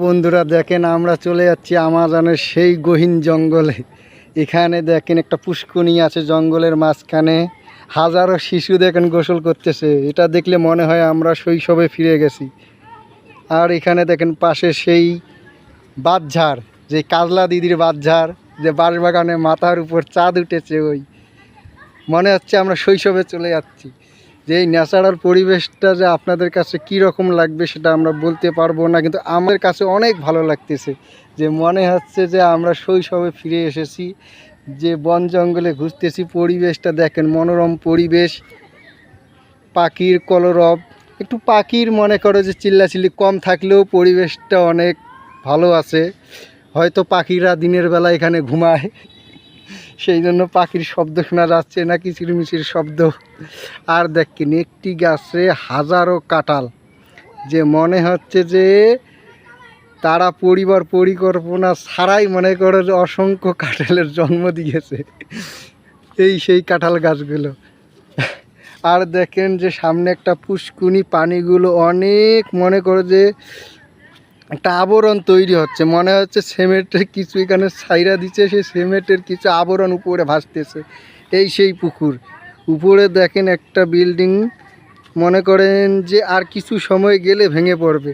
বন্ধুরা দেখেন আমরা চলে যাচ্ছি আমাজনের সেই গহীন জঙ্গলে। এখানে দেখেন একটা পুষ্করণী আছে জঙ্গলের মাঝখানে, হাজারো শিশু দেখেন গোসল করতেছে। এটা দেখলে মনে হয় আমরা শৈশবে ফিরে গেছি। আর এখানে দেখেন পাশে সেই বাঁশঝাড়, যে কাজলা দিদির বাঁশঝাড়, যে বাঁশবাগানে মাথার উপর চাঁদ উঠেছে, ওই মনে হচ্ছে আমরা শৈশবে চলে যাচ্ছি। যে এই ন্যাচারাল পরিবেশটা যে আপনাদের কাছে কী রকম লাগবে সেটা আমরা বলতে পারবো না, কিন্তু আমার কাছে অনেক ভালো লাগতেছে। যে মনে হচ্ছে যে আমরা শৈশবে ফিরে এসেছি। যে বন জঙ্গলে ঘুরতেছি, পরিবেশটা দেখেন, মনোরম পরিবেশ, পাখির কলরব, একটু পাখির মনে করো যে চিল্লাচিল্লি কম থাকলেও পরিবেশটা অনেক ভালো আছে। হয়তো পাখিরা দিনের বেলা এখানে ঘুমায়, সেই জন্য পাখির শব্দ শোনা যাচ্ছে না, কিচিরমিচির শব্দ। আর দেখেন একটি গাছে হাজারো কাঁঠাল, যে মনে হচ্ছে যে তারা পরিবার পরিকল্পনা ছাড়াই মনে করে যে অসংখ্য কাঁঠালের জন্ম দিয়েছে এই সেই কাঁঠাল গাছগুলো। আর দেখেন যে সামনে একটা পুষ্কুনি, পানিগুলো অনেক মনে করে যে একটা আবরণ তৈরি হচ্ছে, মনে হচ্ছে সিমেন্টের কিছু এখানে ছাইরা দিচ্ছে, সেই সিমেন্টের কিছু আবরণ উপরে ভাসতেছে। এই সেই পুকুর, উপরে দেখেন একটা বিল্ডিং, মনে করেন যে আর কিছু সময় গেলে ভেঙে পড়বে।